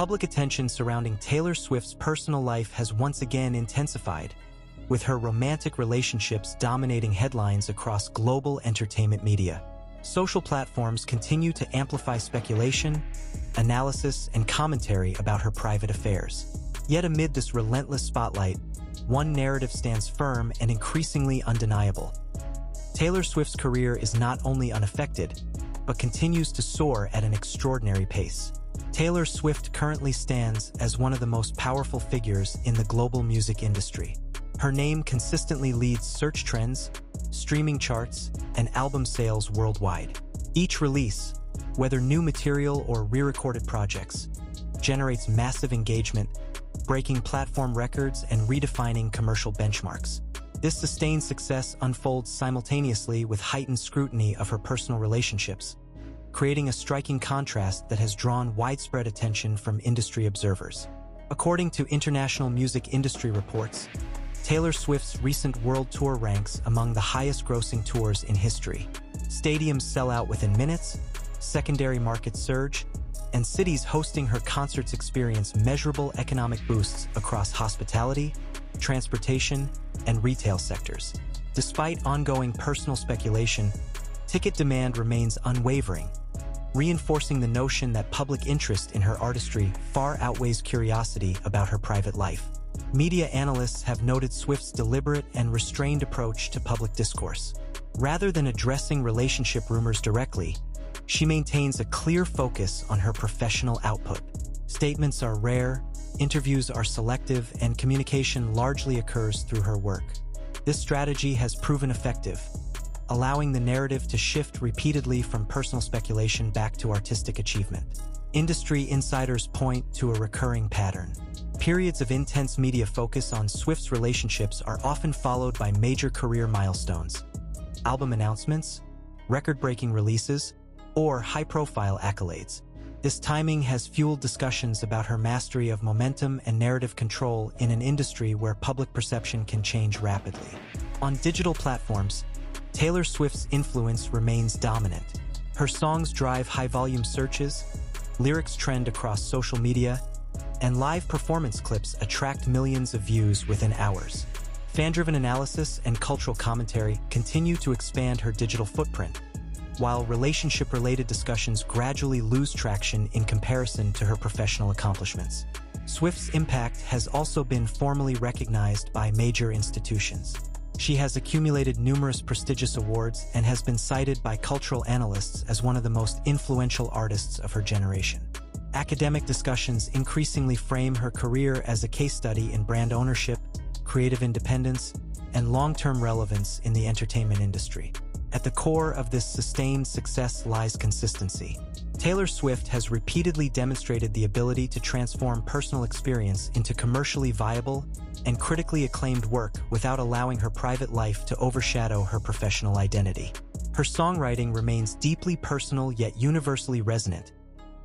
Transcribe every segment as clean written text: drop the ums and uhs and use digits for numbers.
Public attention surrounding Taylor Swift's personal life has once again intensified, with her romantic relationships dominating headlines across global entertainment media. Social platforms continue to amplify speculation, analysis, and commentary about her private affairs. Yet amid this relentless spotlight, one narrative stands firm and increasingly undeniable. Taylor Swift's career is not only unaffected, but continues to soar at an extraordinary pace. Taylor Swift currently stands as one of the most powerful figures in the global music industry. Her name consistently leads search trends, streaming charts, and album sales worldwide. Each release, whether new material or re-recorded projects, generates massive engagement, breaking platform records and redefining commercial benchmarks. This sustained success unfolds simultaneously with heightened scrutiny of her personal relationships, creating a striking contrast that has drawn widespread attention from industry observers. According to international music industry reports, Taylor Swift's recent world tour ranks among the highest-grossing tours in history. Stadiums sell out within minutes, secondary markets surge, and cities hosting her concerts experience measurable economic boosts across hospitality, transportation, and retail sectors. Despite ongoing personal speculation, ticket demand remains unwavering, reinforcing the notion that public interest in her artistry far outweighs curiosity about her private life. Media analysts have noted Swift's deliberate and restrained approach to public discourse. Rather than addressing relationship rumors directly, she maintains a clear focus on her professional output. Statements are rare, interviews are selective, and communication largely occurs through her work. This strategy has proven effective, allowing the narrative to shift repeatedly from personal speculation back to artistic achievement. Industry insiders point to a recurring pattern. Periods of intense media focus on Swift's relationships are often followed by major career milestones, album announcements, record-breaking releases, or high-profile accolades. This timing has fueled discussions about her mastery of momentum and narrative control in an industry where public perception can change rapidly. On digital platforms, Taylor Swift's influence remains dominant. Her songs drive high-volume searches, lyrics trend across social media, and live performance clips attract millions of views within hours. Fan-driven analysis and cultural commentary continue to expand her digital footprint, while relationship-related discussions gradually lose traction in comparison to her professional accomplishments. Swift's impact has also been formally recognized by major institutions. She has accumulated numerous prestigious awards and has been cited by cultural analysts as one of the most influential artists of her generation. Academic discussions increasingly frame her career as a case study in brand ownership, creative independence, and long-term relevance in the entertainment industry. At the core of this sustained success lies consistency. Taylor Swift has repeatedly demonstrated the ability to transform personal experience into commercially viable and critically acclaimed work without allowing her private life to overshadow her professional identity. Her songwriting remains deeply personal yet universally resonant,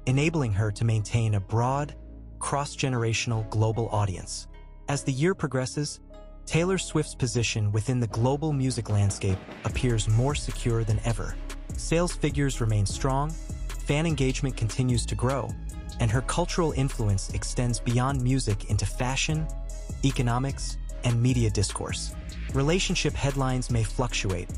enabling her to maintain a broad, cross-generational global audience. As the year progresses, Taylor Swift's position within the global music landscape appears more secure than ever. Sales figures remain strong, fan engagement continues to grow, and her cultural influence extends beyond music into fashion, economics, and media discourse. Relationship headlines may fluctuate,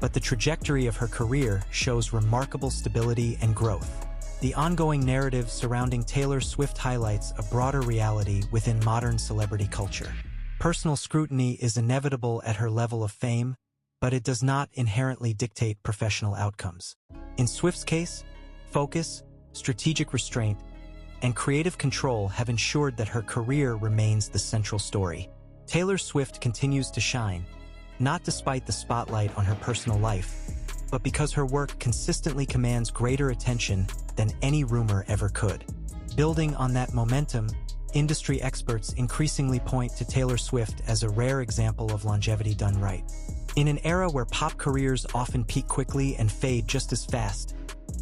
but the trajectory of her career shows remarkable stability and growth. The ongoing narrative surrounding Taylor Swift highlights a broader reality within modern celebrity culture. Personal scrutiny is inevitable at her level of fame, but it does not inherently dictate professional outcomes. In Swift's case, focus, strategic restraint, and creative control have ensured that her career remains the central story. Taylor Swift continues to shine, not despite the spotlight on her personal life, but because her work consistently commands greater attention than any rumor ever could. Building on that momentum, industry experts increasingly point to Taylor Swift as a rare example of longevity done right. In an era where pop careers often peak quickly and fade just as fast,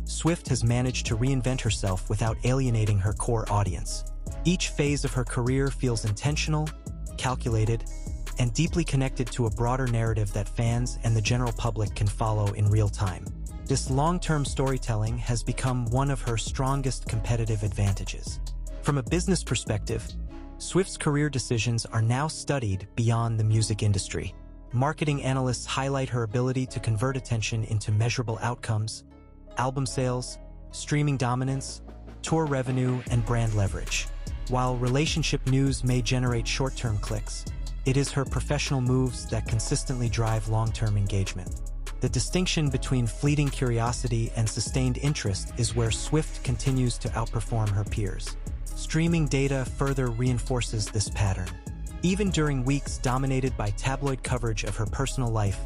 Swift has managed to reinvent herself without alienating her core audience. Each phase of her career feels intentional, calculated, and deeply connected to a broader narrative that fans and the general public can follow in real time. This long-term storytelling has become one of her strongest competitive advantages. From a business perspective, Swift's career decisions are now studied beyond the music industry. Marketing analysts highlight her ability to convert attention into measurable outcomes: album sales, streaming dominance, tour revenue, and brand leverage. While relationship news may generate short-term clicks, it is her professional moves that consistently drive long-term engagement. The distinction between fleeting curiosity and sustained interest is where Swift continues to outperform her peers. Streaming data further reinforces this pattern. Even during weeks dominated by tabloid coverage of her personal life,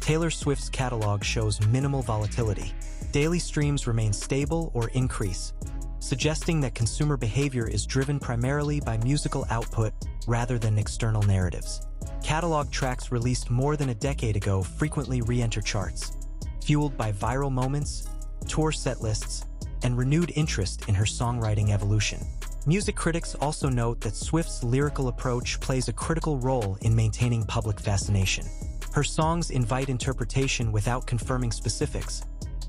Taylor Swift's catalog shows minimal volatility. Daily streams remain stable or increase, suggesting that consumer behavior is driven primarily by musical output rather than external narratives. Catalog tracks released more than a decade ago frequently re-enter charts, fueled by viral moments, tour set lists, and renewed interest in her songwriting evolution. Music critics also note that Swift's lyrical approach plays a critical role in maintaining public fascination. Her songs invite interpretation without confirming specifics,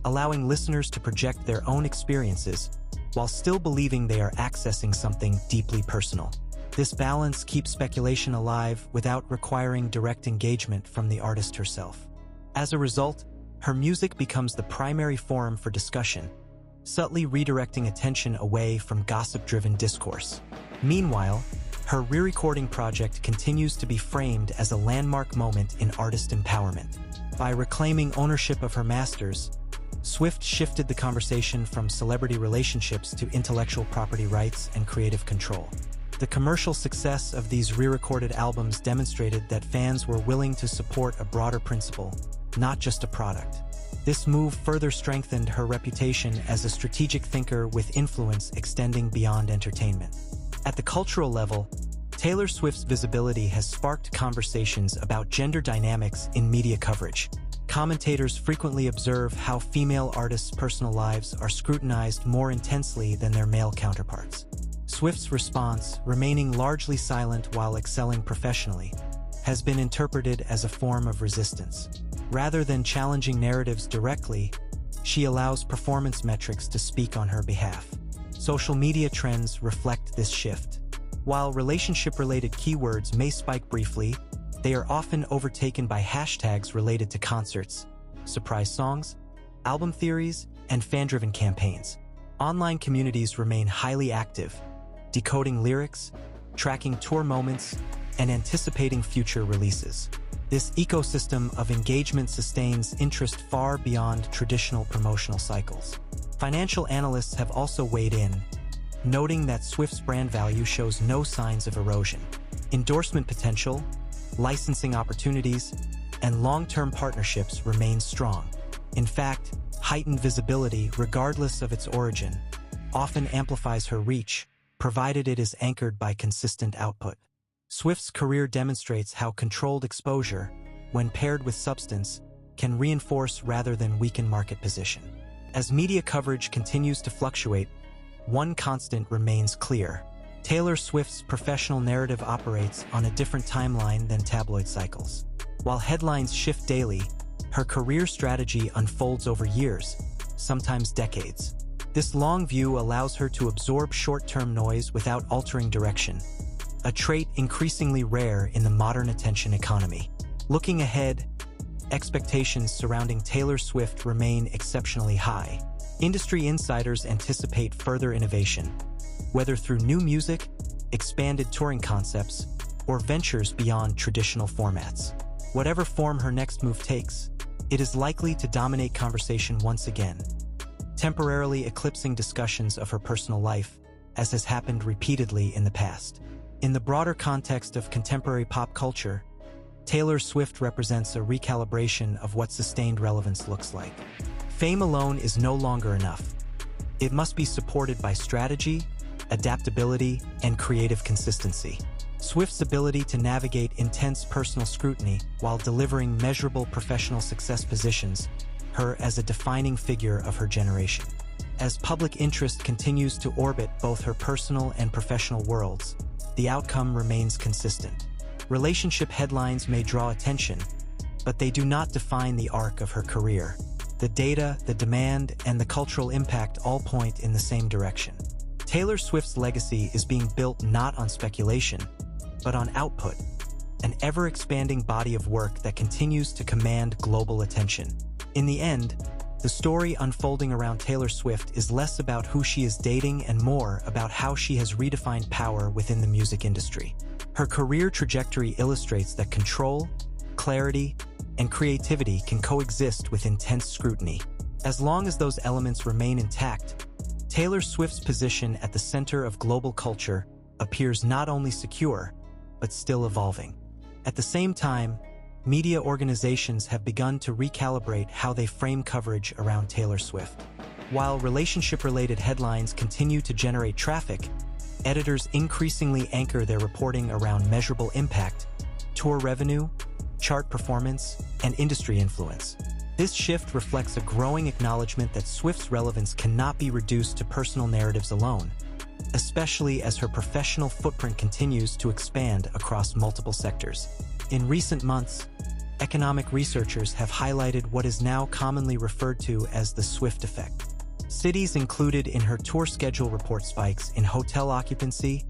allowing listeners to project their own experiences while still believing they are accessing something deeply personal. This balance keeps speculation alive without requiring direct engagement from the artist herself. As a result, her music becomes the primary forum for discussion, subtly redirecting attention away from gossip-driven discourse. Meanwhile, her re-recording project continues to be framed as a landmark moment in artist empowerment. By reclaiming ownership of her masters, Swift shifted the conversation from celebrity relationships to intellectual property rights and creative control. The commercial success of these re-recorded albums demonstrated that fans were willing to support a broader principle, not just a product. This move further strengthened her reputation as a strategic thinker with influence extending beyond entertainment. At the cultural level, Taylor Swift's visibility has sparked conversations about gender dynamics in media coverage. Commentators frequently observe how female artists' personal lives are scrutinized more intensely than their male counterparts. Swift's response, remaining largely silent while excelling professionally, has been interpreted as a form of resistance. Rather than challenging narratives directly, she allows performance metrics to speak on her behalf. Social media trends reflect this shift. While relationship-related keywords may spike briefly, they are often overtaken by hashtags related to concerts, surprise songs, album theories, and fan-driven campaigns. Online communities remain highly active, decoding lyrics, tracking tour moments, and anticipating future releases. This ecosystem of engagement sustains interest far beyond traditional promotional cycles. Financial analysts have also weighed in, noting that Swift's brand value shows no signs of erosion. Endorsement potential, licensing opportunities, and long-term partnerships remain strong. In fact, heightened visibility, regardless of its origin, often amplifies her reach, provided it is anchored by consistent output. Swift's career demonstrates how controlled exposure, when paired with substance, can reinforce rather than weaken market position. As media coverage continues to fluctuate, one constant remains clear. Taylor Swift's professional narrative operates on a different timeline than tabloid cycles. While headlines shift daily, her career strategy unfolds over years, sometimes decades. This long view allows her to absorb short-term noise without altering direction, a trait increasingly rare in the modern attention economy. Looking ahead, expectations surrounding Taylor Swift remain exceptionally high. Industry insiders anticipate further innovation, whether through new music, expanded touring concepts, or ventures beyond traditional formats. Whatever form her next move takes, it is likely to dominate conversation once again, temporarily eclipsing discussions of her personal life, as has happened repeatedly in the past. In the broader context of contemporary pop culture, Taylor Swift represents a recalibration of what sustained relevance looks like. Fame alone is no longer enough. It must be supported by strategy, adaptability, and creative consistency. Swift's ability to navigate intense personal scrutiny while delivering measurable professional success positions her as a defining figure of her generation. As public interest continues to orbit both her personal and professional worlds, the outcome remains consistent. Relationship headlines may draw attention, but they do not define the arc of her career. The data, the demand, and the cultural impact all point in the same direction. Taylor Swift's legacy is being built not on speculation, but on output, an ever-expanding body of work that continues to command global attention. In the end, the story unfolding around Taylor Swift is less about who she is dating and more about how she has redefined power within the music industry. Her career trajectory illustrates that control, clarity, and creativity can coexist with intense scrutiny. As long as those elements remain intact, Taylor Swift's position at the center of global culture appears not only secure, but still evolving. At the same time, media organizations have begun to recalibrate how they frame coverage around Taylor Swift. While relationship-related headlines continue to generate traffic, editors increasingly anchor their reporting around measurable impact, tour revenue, chart performance, and industry influence. This shift reflects a growing acknowledgement that Swift's relevance cannot be reduced to personal narratives alone, especially as her professional footprint continues to expand across multiple sectors. In recent months, economic researchers have highlighted what is now commonly referred to as the Swift effect. Cities included in her tour schedule report spikes in hotel occupancy,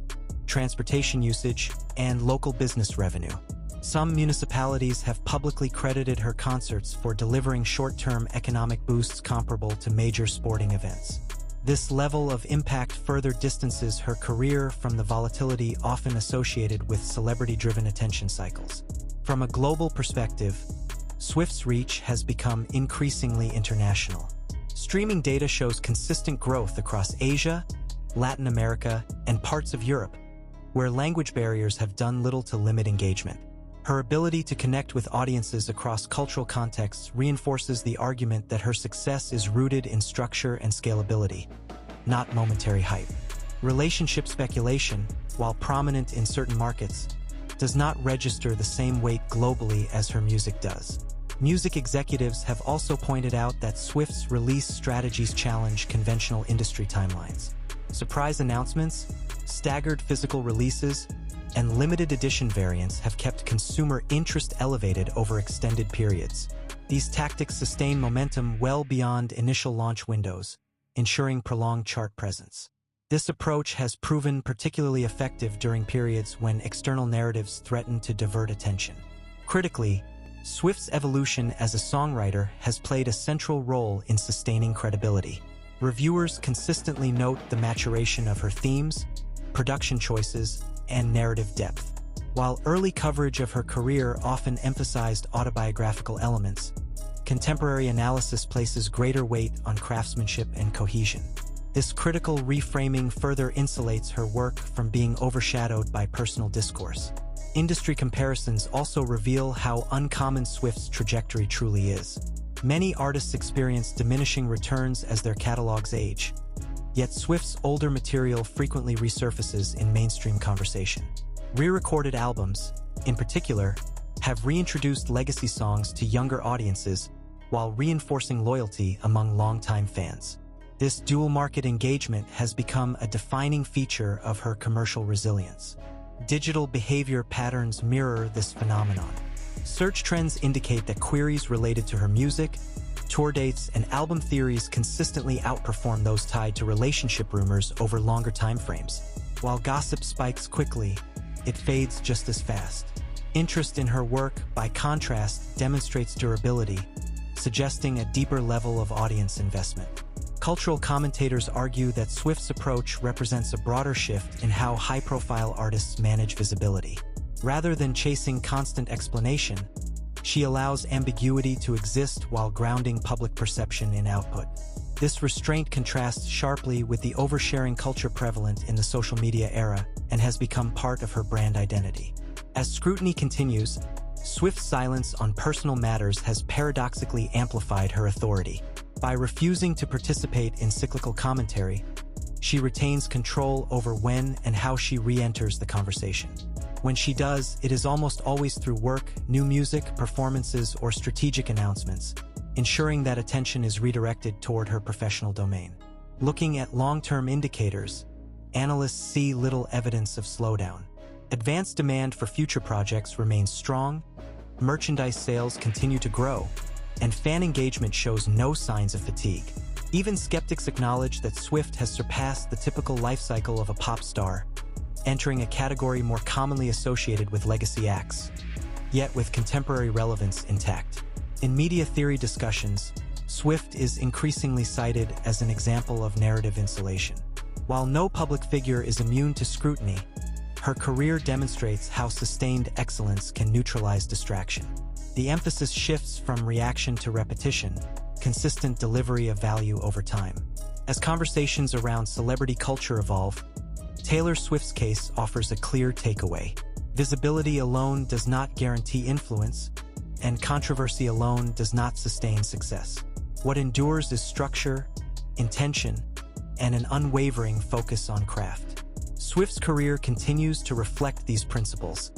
transportation usage, and local business revenue. Some municipalities have publicly credited her concerts for delivering short-term economic boosts comparable to major sporting events. This level of impact further distances her career from the volatility often associated with celebrity-driven attention cycles. From a global perspective, Swift's reach has become increasingly international. Streaming data shows consistent growth across Asia, Latin America, and parts of Europe, where language barriers have done little to limit engagement. Her ability to connect with audiences across cultural contexts reinforces the argument that her success is rooted in structure and scalability, not momentary hype. Relationship speculation, while prominent in certain markets, does not register the same weight globally as her music does. Music executives have also pointed out that Swift's release strategies challenge conventional industry timelines. Surprise announcements, staggered physical releases, and limited edition variants have kept consumer interest elevated over extended periods. These tactics sustain momentum well beyond initial launch windows, ensuring prolonged chart presence. This approach has proven particularly effective during periods when external narratives threaten to divert attention. Critically, Swift's evolution as a songwriter has played a central role in sustaining credibility. Reviewers consistently note the maturation of her themes, production choices, and narrative depth. While early coverage of her career often emphasized autobiographical elements, contemporary analysis places greater weight on craftsmanship and cohesion. This critical reframing further insulates her work from being overshadowed by personal discourse. Industry comparisons also reveal how uncommon Swift's trajectory truly is. Many artists experience diminishing returns as their catalogs age, yet Swift's older material frequently resurfaces in mainstream conversation. Re-recorded albums, in particular, have reintroduced legacy songs to younger audiences while reinforcing loyalty among longtime fans. This dual-market engagement has become a defining feature of her commercial resilience. Digital behavior patterns mirror this phenomenon. Search trends indicate that queries related to her music, tour dates, and album theories consistently outperform those tied to relationship rumors over longer timeframes. While gossip spikes quickly, it fades just as fast. Interest in her work, by contrast, demonstrates durability, suggesting a deeper level of audience investment. Cultural commentators argue that Swift's approach represents a broader shift in how high-profile artists manage visibility. Rather than chasing constant explanation, she allows ambiguity to exist while grounding public perception in output. This restraint contrasts sharply with the oversharing culture prevalent in the social media era and has become part of her brand identity. As scrutiny continues, Swift's silence on personal matters has paradoxically amplified her authority. By refusing to participate in cyclical commentary, she retains control over when and how she re-enters the conversation. When she does, it is almost always through work, new music, performances, or strategic announcements, ensuring that attention is redirected toward her professional domain. Looking at long-term indicators, analysts see little evidence of slowdown. Advanced demand for future projects remains strong, merchandise sales continue to grow, and fan engagement shows no signs of fatigue. Even skeptics acknowledge that Swift has surpassed the typical life cycle of a pop star, entering a category more commonly associated with legacy acts, yet with contemporary relevance intact. In media theory discussions, Swift is increasingly cited as an example of narrative insulation. While no public figure is immune to scrutiny, her career demonstrates how sustained excellence can neutralize distraction. The emphasis shifts from reaction to repetition, consistent delivery of value over time. As conversations around celebrity culture evolve, Taylor Swift's case offers a clear takeaway. Visibility alone does not guarantee influence, and controversy alone does not sustain success. What endures is structure, intention, and an unwavering focus on craft. Swift's career continues to reflect these principles,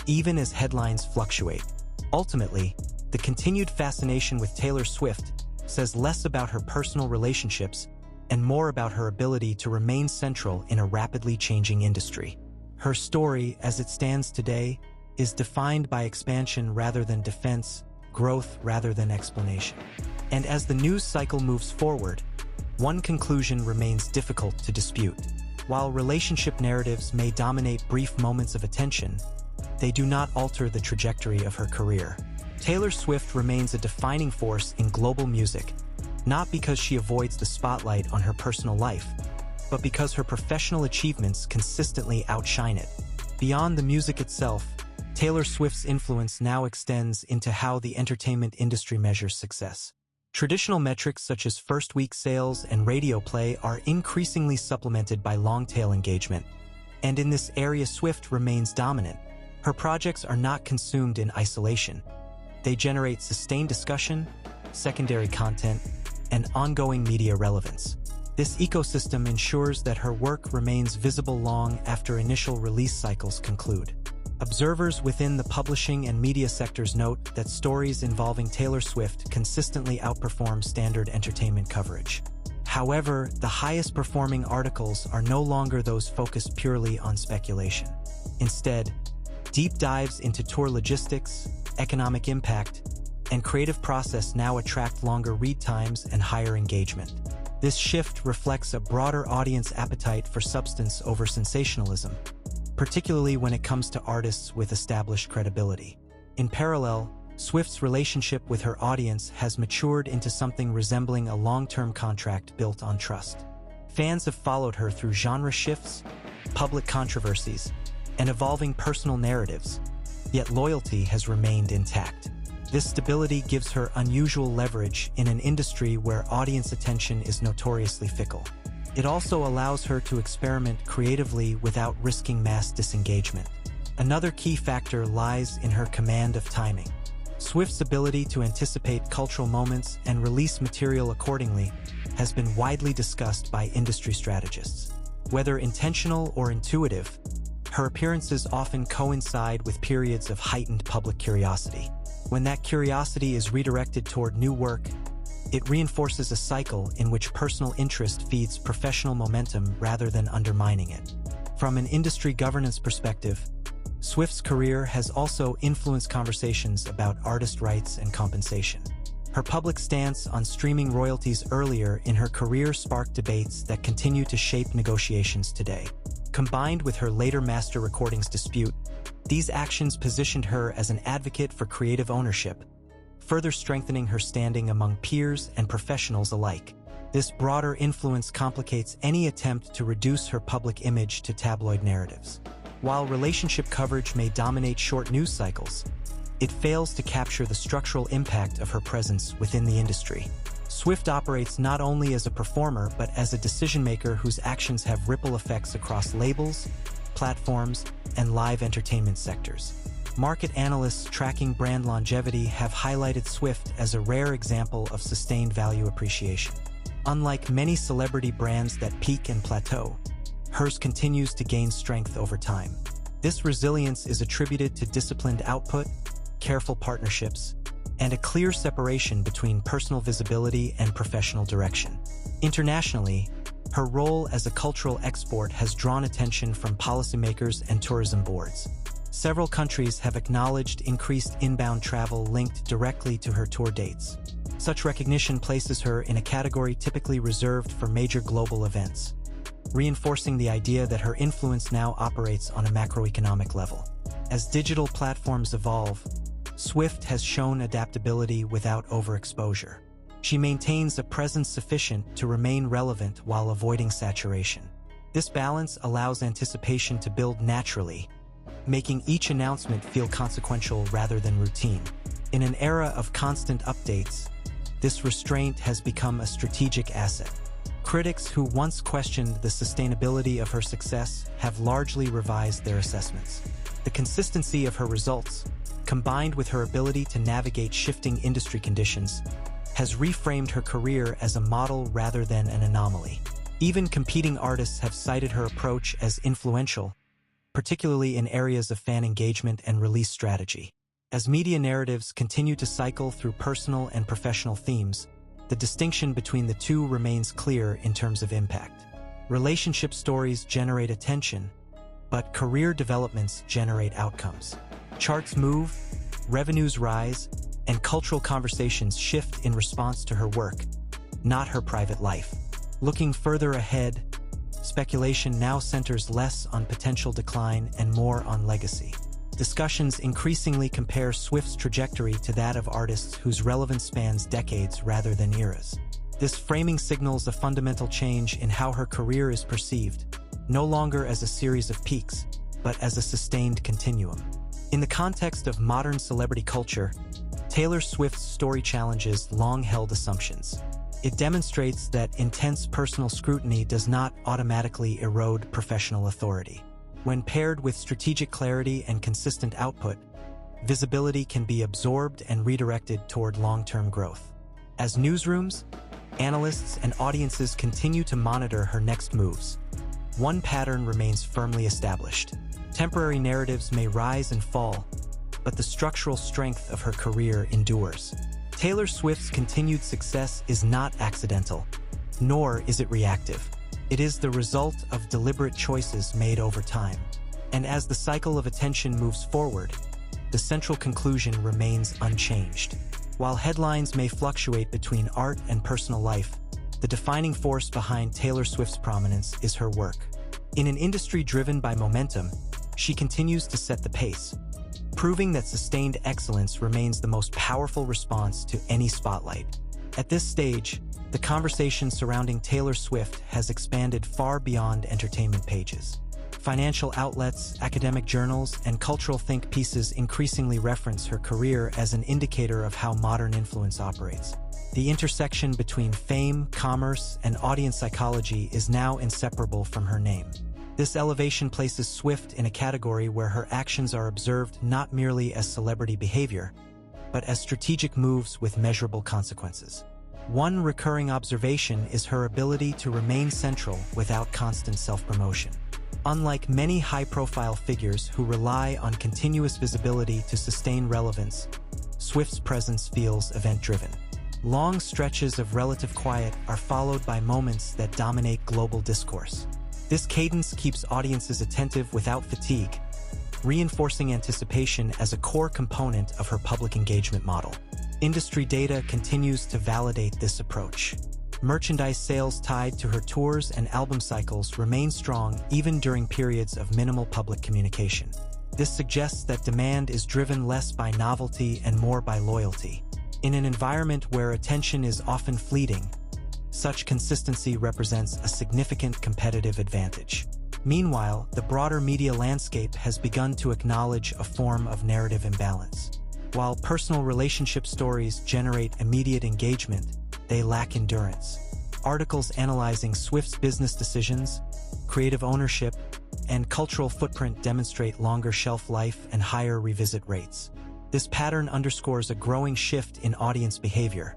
even as headlines fluctuate. Ultimately, the continued fascination with Taylor Swift says less about her personal relationships and more about her ability to remain central in a rapidly changing industry. Her story, as it stands today, is defined by expansion rather than defense, growth rather than explanation. And as the news cycle moves forward, one conclusion remains difficult to dispute. While relationship narratives may dominate brief moments of attention, they do not alter the trajectory of her career. Taylor Swift remains a defining force in global music, not because she avoids the spotlight on her personal life, but because her professional achievements consistently outshine it. Beyond the music itself, Taylor Swift's influence now extends into how the entertainment industry measures success. Traditional metrics such as first-week sales and radio play are increasingly supplemented by long-tail engagement, and in this area Swift remains dominant. Her projects are not consumed in isolation. They generate sustained discussion, secondary content, and ongoing media relevance. This ecosystem ensures that her work remains visible long after initial release cycles conclude. Observers within the publishing and media sectors note that stories involving Taylor Swift consistently outperform standard entertainment coverage. However, the highest-performing articles are no longer those focused purely on speculation. Instead, deep dives into tour logistics, economic impact, and creative process now attract longer read times and higher engagement. This shift reflects a broader audience appetite for substance over sensationalism, particularly when it comes to artists with established credibility. In parallel, Swift's relationship with her audience has matured into something resembling a long-term contract built on trust. Fans have followed her through genre shifts, public controversies, and evolving personal narratives, yet loyalty has remained intact. This stability gives her unusual leverage in an industry where audience attention is notoriously fickle. It also allows her to experiment creatively without risking mass disengagement. Another key factor lies in her command of timing. Swift's ability to anticipate cultural moments and release material accordingly has been widely discussed by industry strategists. Whether intentional or intuitive, her appearances often coincide with periods of heightened public curiosity. When that curiosity is redirected toward new work, it reinforces a cycle in which personal interest feeds professional momentum rather than undermining it. From an industry governance perspective, Swift's career has also influenced conversations about artist rights and compensation. Her public stance on streaming royalties earlier in her career sparked debates that continue to shape negotiations today. Combined with her later master recordings dispute, these actions positioned her as an advocate for creative ownership, further strengthening her standing among peers and professionals alike. This broader influence complicates any attempt to reduce her public image to tabloid narratives. While relationship coverage may dominate short news cycles, it fails to capture the structural impact of her presence within the industry. Swift operates not only as a performer but as a decision-maker whose actions have ripple effects across labels, platforms, and live entertainment sectors. Market analysts tracking brand longevity have highlighted Swift as a rare example of sustained value appreciation. Unlike many celebrity brands that peak and plateau, hers continues to gain strength over time. This resilience is attributed to disciplined output, careful partnerships, and a clear separation between personal visibility and professional direction. Internationally, her role as a cultural export has drawn attention from policymakers and tourism boards. Several countries have acknowledged increased inbound travel linked directly to her tour dates, Such recognition places her in a category typically reserved for major global events, reinforcing the idea that her influence now operates on a macroeconomic level. As digital platforms evolve, Swift has shown adaptability without overexposure. She maintains a presence sufficient to remain relevant while avoiding saturation. This balance allows anticipation to build naturally, making each announcement feel consequential rather than routine. In an era of constant updates, this restraint has become a strategic asset. Critics who once questioned the sustainability of her success have largely revised their assessments. The consistency of her results, combined with her ability to navigate shifting industry conditions, has reframed her career as a model rather than an anomaly. Even competing artists have cited her approach as influential, particularly in areas of fan engagement and release strategy. As media narratives continue to cycle through personal and professional themes, the distinction between the two remains clear in terms of impact. Relationship stories generate attention, but career developments generate outcomes. Charts move, revenues rise, and cultural conversations shift in response to her work, not her private life. Looking further ahead, speculation now centers less on potential decline and more on legacy. Discussions increasingly compare Swift's trajectory to that of artists whose relevance spans decades rather than eras. This framing signals a fundamental change in how her career is perceived, no longer as a series of peaks, but as a sustained continuum. In the context of modern celebrity culture, Taylor Swift's story challenges long-held assumptions. It demonstrates that intense personal scrutiny does not automatically erode professional authority. When paired with strategic clarity and consistent output, visibility can be absorbed and redirected toward long-term growth. As newsrooms, analysts, and audiences continue to monitor her next moves, one pattern remains firmly established. Temporary narratives may rise and fall, but the structural strength of her career endures. Taylor Swift's continued success is not accidental, nor is it reactive. It is the result of deliberate choices made over time. And as the cycle of attention moves forward, the central conclusion remains unchanged. While headlines may fluctuate between art and personal life, the defining force behind Taylor Swift's prominence is her work. In an industry driven by momentum, she continues to set the pace, proving that sustained excellence remains the most powerful response to any spotlight. At this stage, the conversation surrounding Taylor Swift has expanded far beyond entertainment pages. Financial outlets, academic journals, and cultural think pieces increasingly reference her career as an indicator of how modern influence operates. The intersection between fame, commerce, and audience psychology is now inseparable from her name. This elevation places Swift in a category where her actions are observed not merely as celebrity behavior, but as strategic moves with measurable consequences. One recurring observation is her ability to remain central without constant self-promotion. Unlike many high-profile figures who rely on continuous visibility to sustain relevance, Swift's presence feels event-driven. Long stretches of relative quiet are followed by moments that dominate global discourse. This cadence keeps audiences attentive without fatigue, reinforcing anticipation as a core component of her public engagement model. Industry data continues to validate this approach. Merchandise sales tied to her tours and album cycles remain strong even during periods of minimal public communication. This suggests that demand is driven less by novelty and more by loyalty. In an environment where attention is often fleeting, such consistency represents a significant competitive advantage. Meanwhile, the broader media landscape has begun to acknowledge a form of narrative imbalance. While personal relationship stories generate immediate engagement, they lack endurance. Articles analyzing Swift's business decisions, creative ownership, and cultural footprint demonstrate longer shelf life and higher revisit rates. This pattern underscores a growing shift in audience behavior,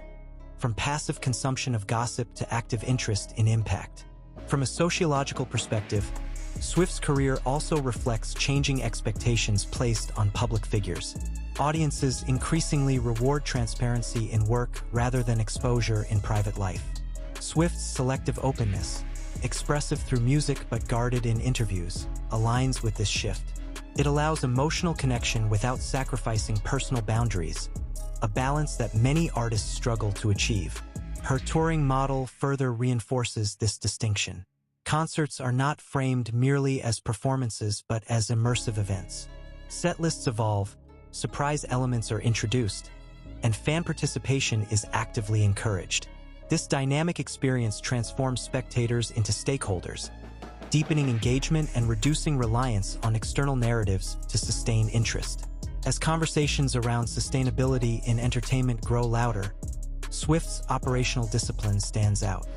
from passive consumption of gossip to active interest in impact. From a sociological perspective, Swift's career also reflects changing expectations placed on public figures. Audiences increasingly reward transparency in work rather than exposure in private life. Swift's selective openness, expressive through music but guarded in interviews, aligns with this shift. It allows emotional connection without sacrificing personal boundaries, a balance that many artists struggle to achieve. Her touring model further reinforces this distinction. Concerts are not framed merely as performances but as immersive events. Set lists evolve, surprise elements are introduced, and fan participation is actively encouraged. This dynamic experience transforms spectators into stakeholders, deepening engagement and reducing reliance on external narratives to sustain interest. As conversations around sustainability in entertainment grow louder, Swift's operational discipline stands out.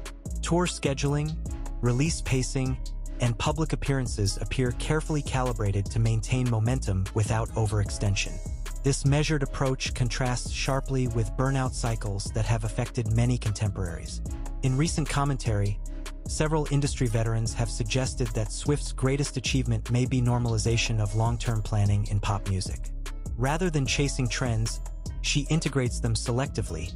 Tour scheduling, release pacing, and public appearances appear carefully calibrated to maintain momentum without overextension. This measured approach contrasts sharply with burnout cycles that have affected many contemporaries. In recent commentary, several industry veterans have suggested that Swift's greatest achievement may be normalization of long-term planning in pop music. Rather than chasing trends, she integrates them selectively,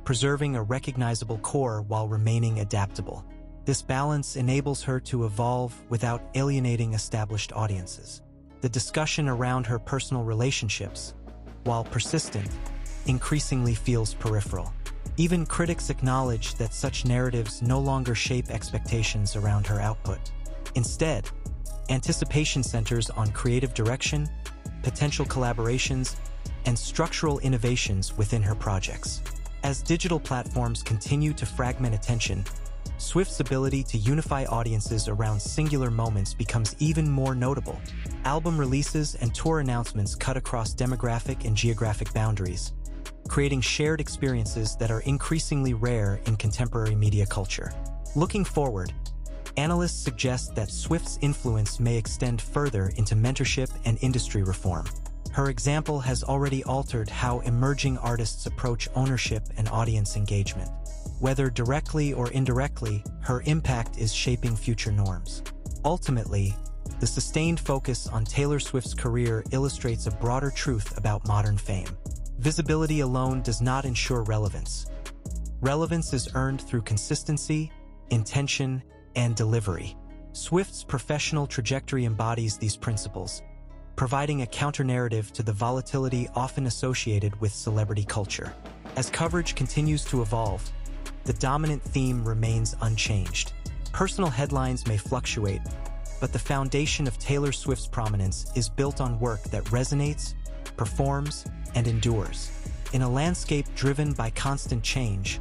preserving a recognizable core while remaining adaptable. This balance enables her to evolve without alienating established audiences. The discussion around her personal relationships, while persistent, increasingly feels peripheral. Even critics acknowledge that such narratives no longer shape expectations around her output. Instead, anticipation centers on creative direction, potential collaborations, and structural innovations within her projects. As digital platforms continue to fragment attention, Swift's ability to unify audiences around singular moments becomes even more notable. Album releases and tour announcements cut across demographic and geographic boundaries, creating shared experiences that are increasingly rare in contemporary media culture. Looking forward, analysts suggest that Swift's influence may extend further into mentorship and industry reform. Her example has already altered how emerging artists approach ownership and audience engagement. Whether directly or indirectly, her impact is shaping future norms. Ultimately, the sustained focus on Taylor Swift's career illustrates a broader truth about modern fame. Visibility alone does not ensure relevance. Relevance is earned through consistency, intention, and delivery. Swift's professional trajectory embodies these principles, providing a counter-narrative to the volatility often associated with celebrity culture. As coverage continues to evolve, the dominant theme remains unchanged. Personal headlines may fluctuate, but the foundation of Taylor Swift's prominence is built on work that resonates, performs, and endures. In a landscape driven by constant change,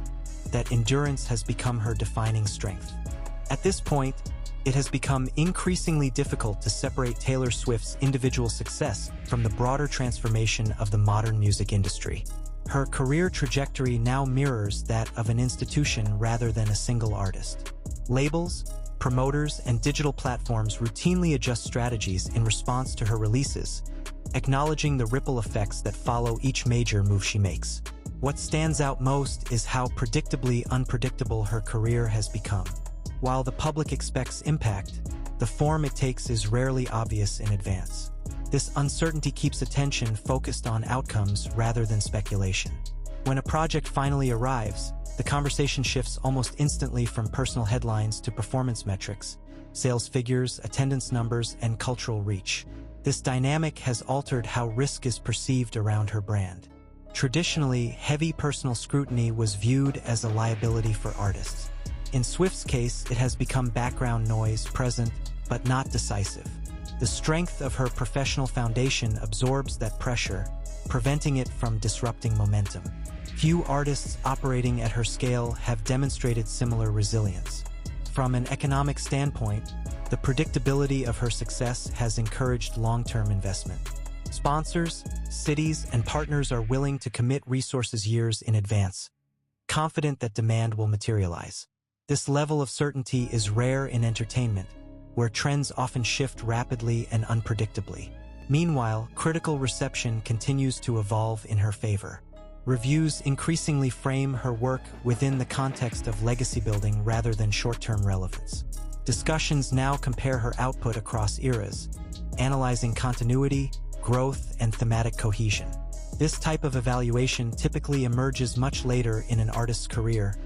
that endurance has become her defining strength. At this point, it has become increasingly difficult to separate Taylor Swift's individual success from the broader transformation of the modern music industry. Her career trajectory now mirrors that of an institution rather than a single artist. Labels, promoters, and digital platforms routinely adjust strategies in response to her releases, acknowledging the ripple effects that follow each major move she makes. What stands out most is how predictably unpredictable her career has become. While the public expects impact, the form it takes is rarely obvious in advance. This uncertainty keeps attention focused on outcomes rather than speculation. When a project finally arrives, the conversation shifts almost instantly from personal headlines to performance metrics, sales figures, attendance numbers, and cultural reach. This dynamic has altered how risk is perceived around her brand. Traditionally, heavy personal scrutiny was viewed as a liability for artists. In Swift's case, it has become background noise, present, but not decisive. The strength of her professional foundation absorbs that pressure, preventing it from disrupting momentum. Few artists operating at her scale have demonstrated similar resilience. From an economic standpoint, the predictability of her success has encouraged long-term investment. Sponsors, cities, and partners are willing to commit resources years in advance, confident that demand will materialize. This level of certainty is rare in entertainment, where trends often shift rapidly and unpredictably. Meanwhile, critical reception continues to evolve in her favor. Reviews increasingly frame her work within the context of legacy building rather than short-term relevance. Discussions now compare her output across eras, analyzing continuity, growth, and thematic cohesion. This type of evaluation typically emerges much later in an artist's career,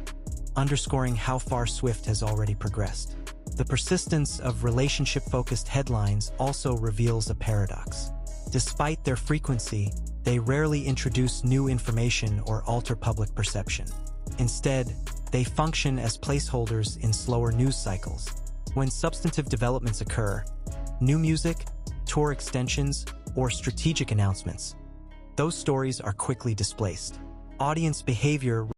underscoring how far Swift has already progressed. The persistence of relationship-focused headlines also reveals a paradox. Despite their frequency, They rarely introduce new information or alter public perception. Instead, they function as placeholders in slower news cycles. When substantive developments occur, new music, tour extensions, or strategic announcements, those stories are quickly displaced. Audience behavior